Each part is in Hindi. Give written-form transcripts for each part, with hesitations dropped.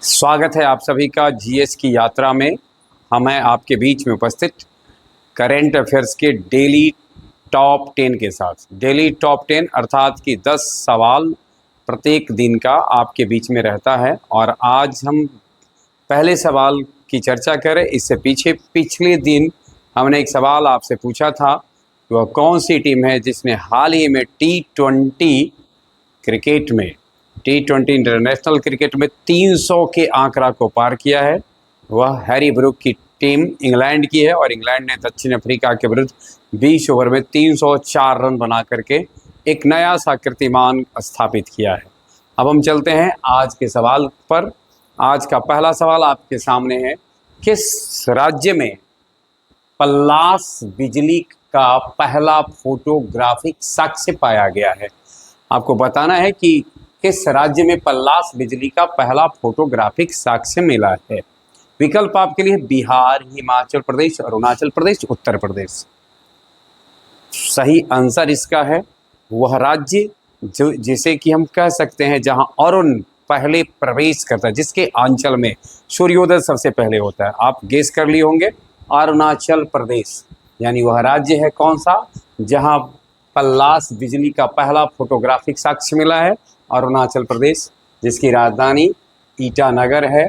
स्वागत है आप सभी का जीएस की यात्रा में। हम हैं आपके बीच में उपस्थित करेंट अफेयर्स के डेली टॉप 10 के साथ। डेली टॉप 10 अर्थात कि 10 सवाल प्रत्येक दिन का आपके बीच में रहता है। और आज हम पहले सवाल की चर्चा करें। इससे पिछले दिन हमने एक सवाल आपसे पूछा था, वह कौन सी टीम है जिसने हाल ही में T20 क्रिकेट में T20 इंटरनेशनल क्रिकेट में 300 के आंकड़ा को पार किया है। वह हैरी ब्रूक की टीम इंग्लैंड की है और इंग्लैंड ने दक्षिण अफ्रीका के विरुद्ध 20 ओवर में 304 रन बना करके एक नया सा कीर्तिमान स्थापित किया है। अब हम चलते हैं आज के सवाल पर। आज का पहला सवाल आपके सामने है, किस राज्य में पल्लास बिजली का पहला फोटोग्राफिक साक्ष्य पाया गया है? आपको बताना है कि किस राज्य में पल्लास बिजली का पहला फोटोग्राफिक साक्ष्य मिला है। विकल्प आपके लिए बिहार, हिमाचल प्रदेश, अरुणाचल प्रदेश, उत्तर प्रदेश। सही आंसर इसका है वह राज्य जिसे कि हम कह सकते हैं जहां अरुण पहले प्रवेश करता है, जिसके अंचल में सूर्योदय सबसे पहले होता है। आप गेस कर लिए होंगे, अरुणाचल प्रदेश। यानी वह राज्य है कौन सा जहां पल्लास बिजली का पहला फोटोग्राफिक साक्ष्य मिला है? अरुणाचल प्रदेश, जिसकी राजधानी ईटानगर है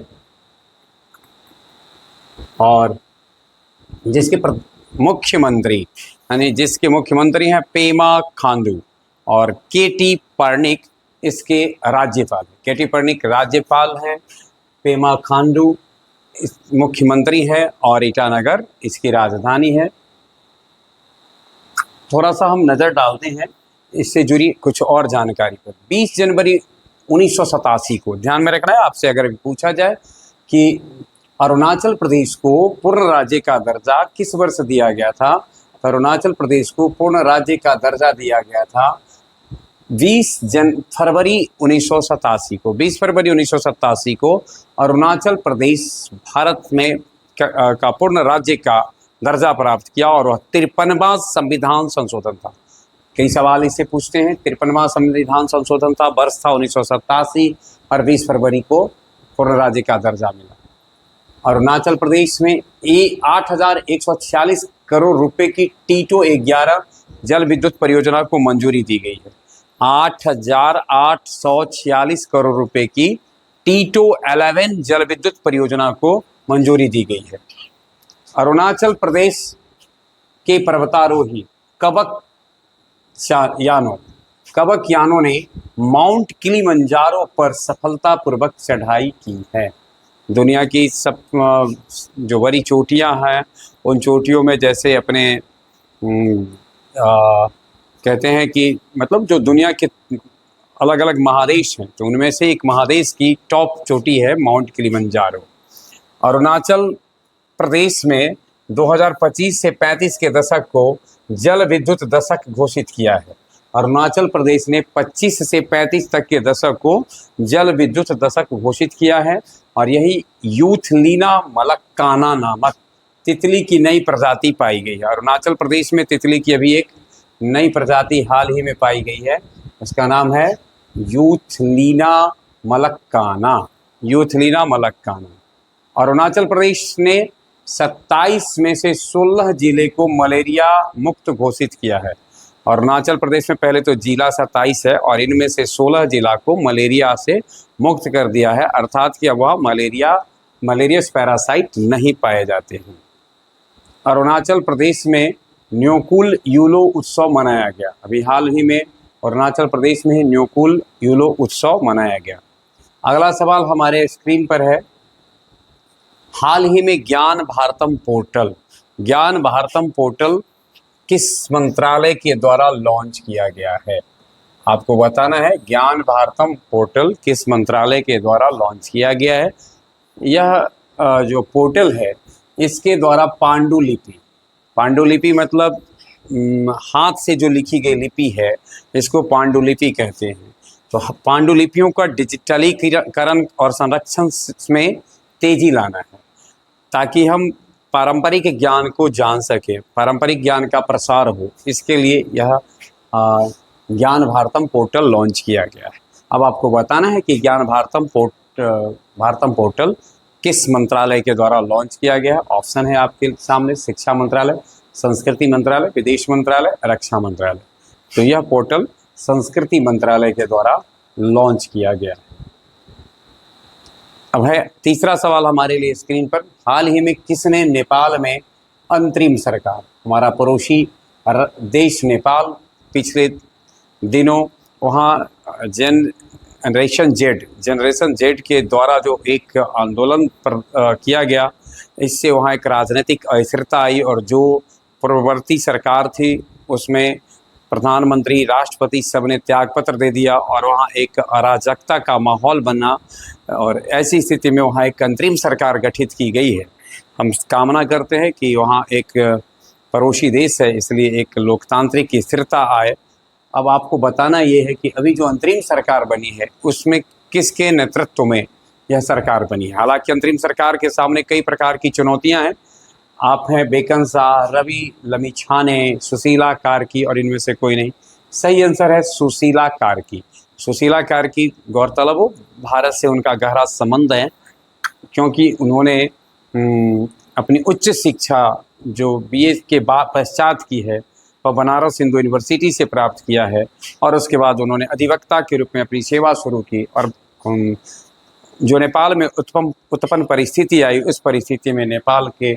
और जिसके मुख्यमंत्री हैं पेमा खांडू और केटी पर्निक इसके राज्यपाल। केटी पर्निक राज्यपाल हैं, पेमा खांडू मुख्यमंत्री है और ईटानगर इसकी राजधानी है। थोड़ा सा हम नज़र डालते हैं इससे जुड़ी कुछ और जानकारी पर। 20 जनवरी 1987 को ध्यान में रखना है आपसे, अगर पूछा जाए कि अरुणाचल प्रदेश को पूर्ण राज्य का दर्जा किस वर्ष दिया गया था, तो अरुणाचल प्रदेश को पूर्ण राज्य का दर्जा दिया गया था 20 फरवरी 1987 को। 20 फरवरी 1987 को अरुणाचल प्रदेश भारत में का पूर्ण राज्य का दर्जा प्राप्त किया और वह 53वां संविधान संशोधन था। कई सवाल इससे पूछते हैं। 53वां संविधान संशोधन था, वर्ष था 1987 और 20 फरवरी को पूर्ण राज्य का दर्जा मिला। अरुणाचल प्रदेश में 8,146 करोड़ रुपए की टीटो 11 जल विद्युत परियोजना को मंजूरी दी गई है। 8,846 करोड़ रुपए की टीटो 11 जल विद्युत परियोजना को मंजूरी दी गई है। अरुणाचल प्रदेश के पर्वतारोही कबक यानो ने माउंट किलिमंजारो पर सफलतापूर्वक चढ़ाई की है। दुनिया की सब जो बड़ी चोटियां हैं उन चोटियों में जैसे अपने कहते हैं कि मतलब जो दुनिया के अलग अलग महादेश हैं, तो उनमें से एक महादेश की टॉप चोटी है माउंट किलिमंजारो। अरुणाचल प्रदेश में 2025 से 35 के दशक को जल विद्युत दशक घोषित किया है। अरुणाचल प्रदेश ने 25 से 35 तक के दशक को जल विद्युत दशक घोषित किया है और यही यूथलीना मलक्काना नामक तितली की नई प्रजाति पाई गई है। अरुणाचल प्रदेश में तितली की अभी एक नई प्रजाति हाल ही में पाई गई है, उसका नाम है यूथलीना मलक्काना। यूथलीना मलक्काना। अरुणाचल प्रदेश ने 27 में से 16 जिले को मलेरिया मुक्त घोषित किया है। अरुणाचल प्रदेश में पहले तो जिला 27 है और इनमें से 16 जिला को मलेरिया से मुक्त कर दिया है, अर्थात कि अब वह मलेरियस पैरासाइट नहीं पाए जाते हैं। अरुणाचल प्रदेश में न्योकुल यूलो उत्सव मनाया गया। अभी हाल ही में अरुणाचल प्रदेश में ही न्योकुल यूलो उत्सव मनाया गया। अगला सवाल हमारे स्क्रीन पर है, हाल ही में ज्ञान भारतम पोर्टल किस मंत्रालय के द्वारा लॉन्च किया गया है? आपको बताना है कि भारतम पोर्टल किस मंत्रालय के द्वारा लॉन्च किया गया है। यह जो पोर्टल है इसके द्वारा पांडुलिपि मतलब हाथ से जो लिखी गई लिपि है इसको पांडुलिपि कहते हैं। तो पांडुलिपियों का डिजिटलीकरण और संरक्षण में तेजी लाना है ताकि हम पारंपरिक ज्ञान को जान सकें, पारंपरिक ज्ञान का प्रसार हो। इसके लिए यह ज्ञान भारतम पोर्टल लॉन्च किया गया है। अब आपको बताना है कि ज्ञान भारतम भारतम पोर्टल किस मंत्रालय के द्वारा लॉन्च किया गया है? ऑप्शन है आपके सामने, शिक्षा मंत्रालय, संस्कृति मंत्रालय, विदेश मंत्रालय, रक्षा मंत्रालय। तो यह पोर्टल संस्कृति मंत्रालय के द्वारा लॉन्च किया गया है। अब है तीसरा सवाल हमारे लिए स्क्रीन पर, हाल ही में किसने नेपाल में अंतरिम सरकार, हमारा पड़ोसी देश नेपाल पिछले दिनों वहाँ जनरेशन जेड के द्वारा जो एक आंदोलन किया गया, इससे वहाँ एक राजनीतिक अस्थिरता आई और जो पूर्ववर्ती सरकार थी उसमें प्रधानमंत्री, राष्ट्रपति सब ने त्यागपत्र दे दिया और वहाँ एक अराजकता का माहौल बना और ऐसी स्थिति में वहाँ एक अंतरिम सरकार गठित की गई है। हम कामना करते हैं कि वहाँ एक पड़ोसी देश है इसलिए एक लोकतांत्रिक स्थिरता आए। अब आपको बताना ये है कि अभी जो अंतरिम सरकार बनी है उसमें किसके नेतृत्व में यह सरकार बनी है। हालांकि अंतरिम सरकार के सामने कई प्रकार की चुनौतियां हैं। आप हैं बेकनसा, रवि लमिछाने, सुशीला कार्की और इनमें से कोई नहीं। सही आंसर है सुशीला कार्की। सुशीला कार्की, गौरतलब हो भारत से उनका गहरा संबंध है क्योंकि उन्होंने अपनी उच्च शिक्षा जो बीए के बाद पश्चात की है वह बनारस हिंदू यूनिवर्सिटी से प्राप्त किया है और उसके बाद उन्होंने अधिवक्ता के रूप में अपनी सेवा शुरू की और जो नेपाल में उत्पन्न परिस्थिति आई उस परिस्थिति में नेपाल के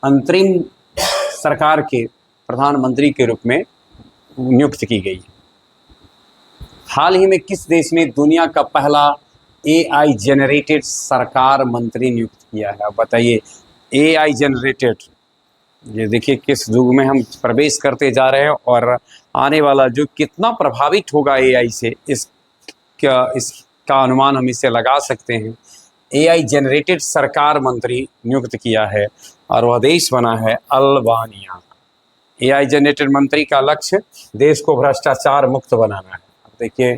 अंतरिम सरकार के प्रधानमंत्री के रूप में नियुक्त की गई। हाल ही में किस देश ने दुनिया का पहला एआई जनरेटेड सरकार मंत्री नियुक्त किया है? आप बताइए, एआई जनरेटेड, ये देखिए किस युग में हम प्रवेश करते जा रहे हैं और आने वाला युग कितना प्रभावित होगा एआई से, इसका अनुमान हम इससे लगा सकते हैं। एआई जनरेटेड सरकार मंत्री नियुक्त किया है और वह देश बना है अल्बानिया। एआई जनरेटेड मंत्री का लक्ष्य देश को भ्रष्टाचार मुक्त बनाना है। अब देखिए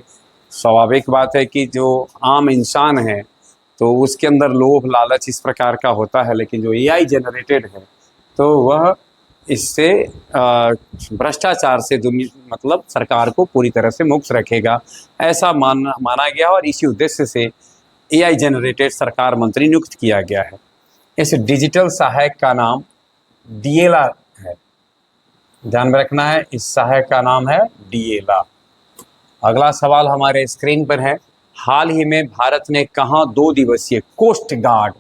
स्वाभाविक बात है कि जो आम इंसान है तो उसके अंदर लोभ लालच इस प्रकार का होता है, लेकिन जो एआई जनरेटेड है तो वह इससे भ्रष्टाचार से मतलब सरकार को पूरी तरह से मुक्त रखेगा, ऐसा माना गया और इसी उद्देश्य से एआई जनरेटेड सरकार मंत्री नियुक्त किया गया है। इस डिजिटल सहायक का नाम डीएला है, ध्यान में रखना है, इस सहायक का नाम है डीएला। अगला सवाल हमारे स्क्रीन पर है, हाल ही में भारत ने कहाँ 2 दिवसीय कोस्ट गार्ड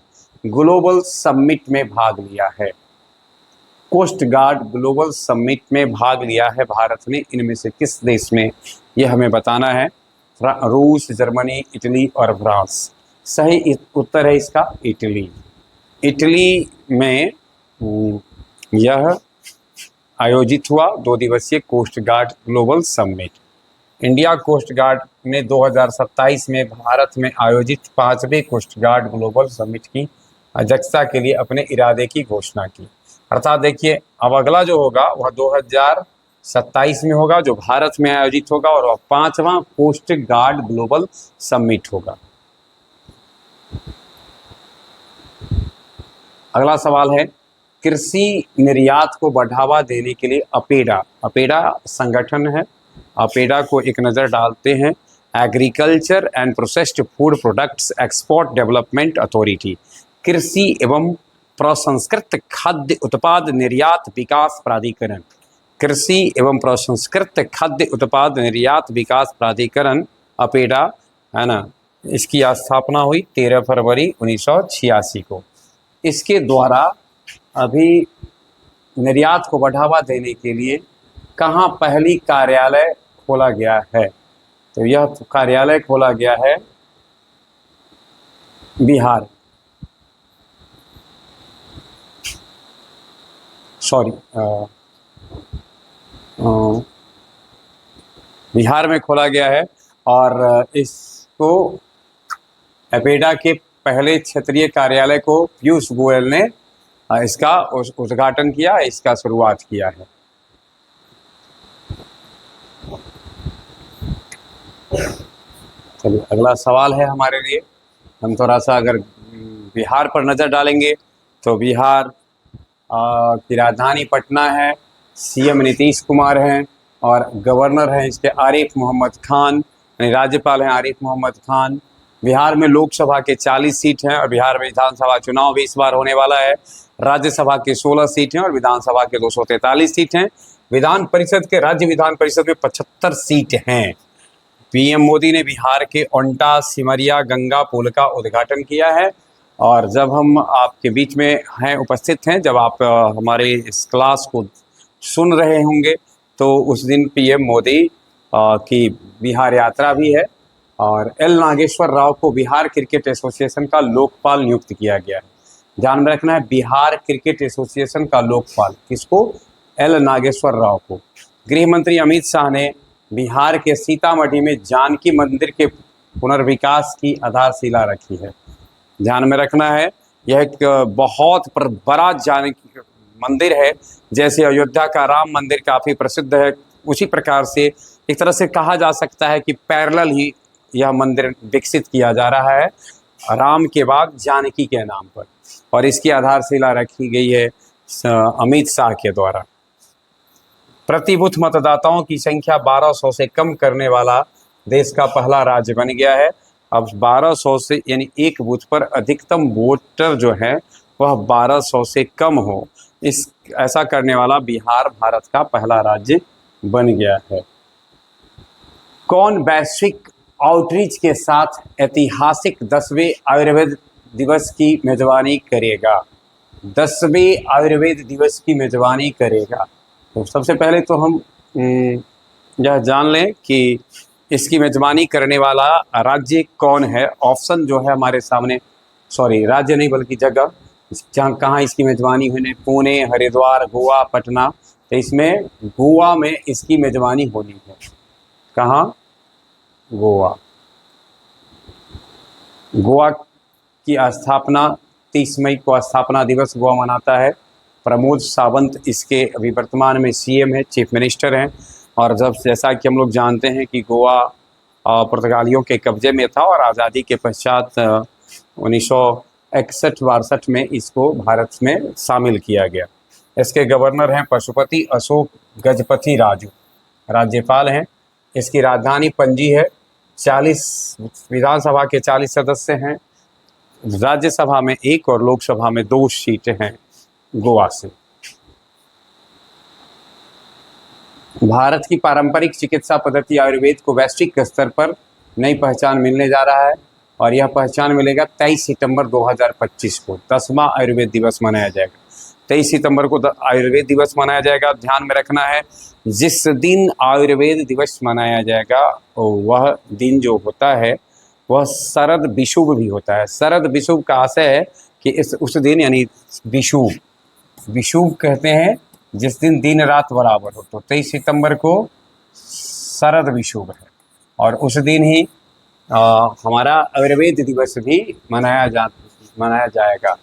ग्लोबल समिट में भाग लिया है? कोस्ट गार्ड ग्लोबल समिट में भाग लिया है भारत ने, इनमें से किस देश में, यह हमें बताना है। रूस, जर्मनी, इटली और फ्रांस। सही उत्तर है इसका इटली। इटली में यह आयोजित हुआ 2 दिवसीय coast guard global summit. India coast guard ने 2027 में भारत में आयोजित 5वें कोस्ट गार्ड ग्लोबल समिट की अध्यक्षता के लिए अपने इरादे की घोषणा की। अर्थात देखिए अब अगला जो होगा वह 2027 में होगा जो भारत में आयोजित होगा और वह 5वां कोस्ट गार्ड ग्लोबल समिट होगा। अगला सवाल है, कृषि निर्यात को बढ़ावा देने के लिए अपेडा संगठन है, अपेडा को एक नज़र डालते हैं। Agriculture and processed food products export development authority, कृषि एवं प्रसंस्कृत खाद्य उत्पाद निर्यात विकास प्राधिकरण, कृषि एवं प्रसंस्कृत खाद्य उत्पाद निर्यात विकास प्राधिकरण अपेडा है ना। इसकी स्थापना हुई 13 फरवरी 1986 को। इसके द्वारा अभी निर्यात को बढ़ावा देने के लिए कहाँ पहली कार्यालय खोला गया है? तो यह कार्यालय खोला गया है बिहार, बिहार में खोला गया है और इसको अपेडा के पहले क्षेत्रीय कार्यालय को पीयूष गोयल ने इसका उद्घाटन किया, इसका शुरुआत किया है। चलिए अगला सवाल है हमारे लिए, हम थोड़ा सा अगर बिहार पर नज़र डालेंगे तो बिहार की राजधानी पटना है, सीएम नीतीश कुमार हैं और गवर्नर हैं इसके आरिफ मोहम्मद खान, यानी राज्यपाल हैं आरिफ मोहम्मद खान। बिहार में लोकसभा के 40 सीट हैं और बिहार में विधानसभा चुनाव भी इस बार होने वाला है। राज्यसभा के 16 सीट हैं और विधानसभा के 243 सीट हैं। विधान परिषद के राज्य विधान परिषद में 75 सीट हैं। पीएम मोदी ने बिहार के ओंटा सिमरिया गंगा पुल का उद्घाटन किया है। और जब हम आपके बीच में हैं, उपस्थित हैं, जब आप हमारे इस क्लास को सुन रहे होंगे तो उस दिन पीएम मोदी की बिहार यात्रा भी है और एल नागेश्वर राव को बिहार क्रिकेट एसोसिएशन का लोकपाल नियुक्त किया गया है। ध्यान में रखना है, बिहार क्रिकेट एसोसिएशन का लोकपाल किसको? एल नागेश्वर राव को। गृह मंत्री अमित शाह ने बिहार के सीतामढ़ी में जानकी मंदिर के पुनर्विकास की आधारशिला रखी है। ध्यान में रखना है, यह एक बहुत बड़ा जानकी मंदिर है। जैसे अयोध्या का राम मंदिर काफ़ी प्रसिद्ध है, उसी प्रकार से एक तरह से कहा जा सकता है कि पैरेलल ही यह मंदिर विकसित किया जा रहा है राम के बाद जानकी के नाम पर, और इसकी आधारशिला रखी गई है अमित शाह के द्वारा। प्रति बूथ मतदाताओं की संख्या 1200 से कम करने वाला देश का पहला राज्य बन गया है। अब 1200 से यानी एक बूथ पर अधिकतम वोटर जो है वह 1200 से कम हो, ऐसा करने वाला बिहार भारत का पहला राज्य बन गया है। कौन वैश्विक आउटरीच के साथ ऐतिहासिक 10वें आयुर्वेद दिवस की मेजबानी करेगा? 10वें आयुर्वेद दिवस की मेजबानी करेगा। तो सबसे पहले तो हम यह जान लें कि इसकी मेजबानी करने वाला राज्य कौन है। ऑप्शन जो है हमारे सामने, सॉरी राज्य नहीं बल्कि जगह, जहाँ कहाँ इसकी मेजबानी होने, पुणे, हरिद्वार, गोवा, पटना। तो इसमें गोवा में इसकी मेजबानी होनी है। कहाँ? गोवा। गोवा की स्थापना 30 मई को स्थापना दिवस गोवा मनाता है। प्रमोद सावंत इसके अभी वर्तमान में सीएम है, चीफ मिनिस्टर हैं। और जब जैसा कि हम लोग जानते हैं कि गोवा पुर्तगालियों के कब्जे में था और आज़ादी के पश्चात 1961-62 में इसको भारत में शामिल किया गया। इसके गवर्नर हैं पशुपति अशोक गजपति राजू, राज्यपाल हैं। इसकी राजधानी पणजी है। 40 विधानसभा के 40 सदस्य हैं। राज्यसभा में 1 और लोकसभा में 2 सीटें हैं गोवा से। भारत की पारंपरिक चिकित्सा पद्धति आयुर्वेद को वैश्विक स्तर पर नई पहचान मिलने जा रहा है और यह पहचान मिलेगा 23 सितंबर 2025 को। 10वां आयुर्वेद दिवस मनाया जाएगा। 23 सितंबर को आयुर्वेद दिवस मनाया जाएगा। ध्यान में रखना है, जिस दिन आयुर्वेद दिवस मनाया जाएगा वह दिन जो होता है वह शरद विषुव भी होता है। शरद विषुव का आशय है कि उस दिन यानी विषुव कहते हैं जिस दिन दिन रात बराबर हो। तो 23 सितंबर को शरद विषुव है और उस दिन ही हमारा आयुर्वेद दिवस भी मनाया जाएगा।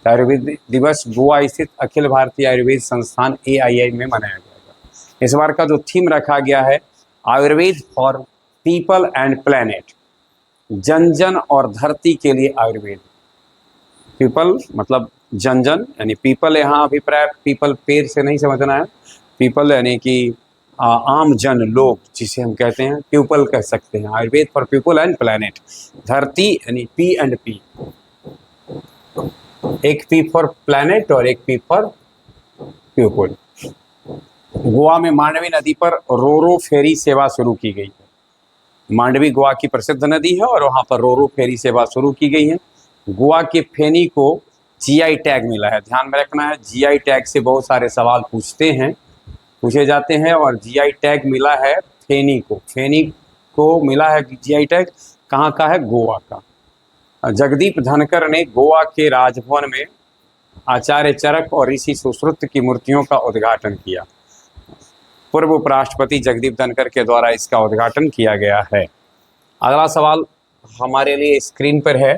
आयुर्वेद दिवस गोवा स्थित अखिल भारतीय आयुर्वेद संस्थान AII में मनाया जाएगा। इस बार का जो थीम रखा गया है, Ayurveda for people and planet, जन जन और धरती के लिए आयुर्वेद। पीपल मतलब जन जन, यानी पीपल यहाँ अभिप्राय पीपल पेड़ से नहीं समझना है। पीपल यानी कि आम जन लोग, जिसे हम कहते हैं पीपल कह सकते हैं। Ayurveda for people and planet. धरती यानी P एंड P, एक P फॉर प्लैनेट और एक P फॉर पीपल। गोवा में मांडवी नदी पर रोरो फेरी सेवा शुरू की गई है। मांडवी गोवा की प्रसिद्ध नदी है और वहाँ पर रोरो फेरी सेवा शुरू की गई है। गोवा के फेनी को GI टैग मिला है। ध्यान में रखना है, GI टैग से बहुत सारे सवाल पूछे जाते हैं और GI टैग मिला है फेनी को। फेनी को मिला है GI टैग, कहाँ का है? गोवा का। जगदीप धनकर ने गोवा के राजभवन में आचार्य चरक और ऋषि सुश्रुत की मूर्तियों का उद्घाटन किया। पूर्व उपराष्ट्रपति जगदीप धनकर के द्वारा इसका उद्घाटन किया गया है। अगला सवाल हमारे लिए स्क्रीन पर है।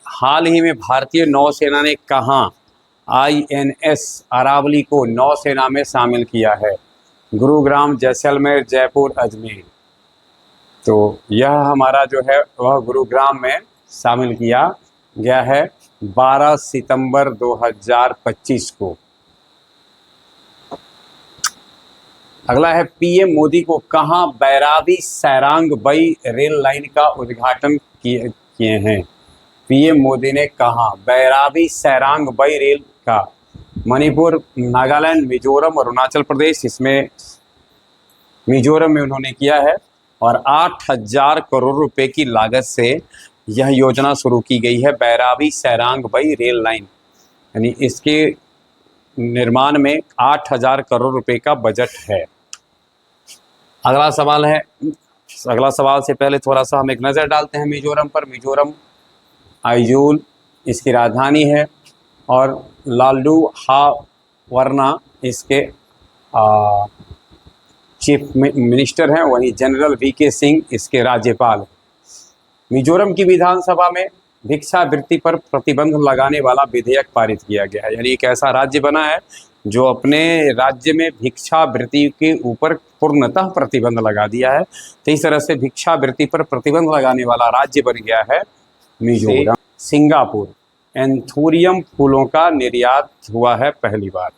हाल ही में भारतीय नौसेना ने कहाँ INS अरावली को नौसेना में शामिल किया है? गुरुग्राम, जैसलमेर, जयपुर, अजमेर। तो यह हमारा जो है वह गुरुग्राम में शामिल किया गया है 12 सितंबर 2025 को। अगला है, PM मोदी को कहाँ बैराबी सैरांग बई रेल लाइन का उद्घाटन किए हैं। पीएम मोदी ने कहा बैराबी सैरांग बई रेल का मणिपुर, नागालैंड, मिजोरम और अरुणाचल प्रदेश, इसमें मिजोरम में उन्होंने किया है और 8,000 करोड़ रुपए की लागत से यह योजना शुरू की गई है, बैराबी सैरांग बई रेल लाइन। यानी इसके निर्माण में 8,000 करोड़ रुपए का बजट है। अगला सवाल है, अगला सवाल से पहले थोड़ा सा हम एक नज़र डालते हैं मिजोरम पर। मिजोरम आइजोल इसकी राजधानी है और लालडुहावरना इसके चीफ मिनिस्टर हैं, वहीं जनरल वीके सिंह इसके राज्यपाल। मिजोरम की विधानसभा में भिक्षावृत्ति पर प्रतिबंध लगाने वाला विधेयक पारित किया गया है। यानी एक ऐसा राज्य बना है जो अपने राज्य में भिक्षावृत्ति के ऊपर पूर्णतः प्रतिबंध लगा दिया है। तो इस तरह से भिक्षावृत्ति पर प्रतिबंध लगाने वाला राज्य बन गया है मिजोरम। सिंगापुर, एंथूरियम फूलों का निर्यात हुआ है पहली बार।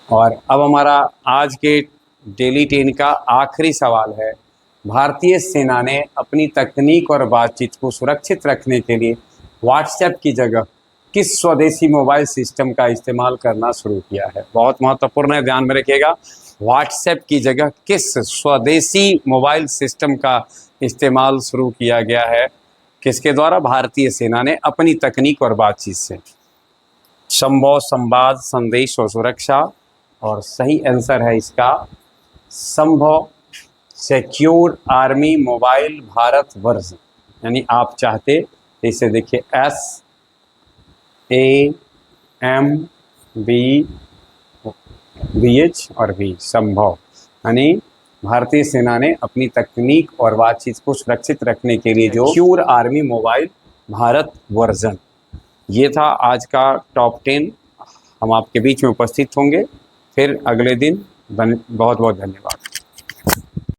और अब हमारा आज के डेली 10 का आखिरी सवाल है, भारतीय सेना ने अपनी तकनीक और बातचीत को सुरक्षित रखने के लिए व्हाट्सएप की जगह किस स्वदेशी मोबाइल सिस्टम का इस्तेमाल करना शुरू किया है? बहुत महत्वपूर्ण है, ध्यान में रखिएगा। व्हाट्सएप की जगह किस स्वदेशी मोबाइल सिस्टम का इस्तेमाल शुरू किया गया है? किसके द्वारा? भारतीय सेना ने अपनी तकनीक और बातचीत से। संभव, संवाद, संदेश और सुरक्षा। और सही आंसर है इसका संभव secure army mobile Bharat version. यानी आप चाहते तो इसे देखिए SAMBVH और V, संभव। यानी भारतीय सेना ने अपनी तकनीक और बातचीत को सुरक्षित रखने के लिए जो secure army mobile Bharat version. ये था आज का टॉप 10। हम आपके बीच में उपस्थित होंगे फिर अगले दिन। बहुत बहुत धन्यवाद।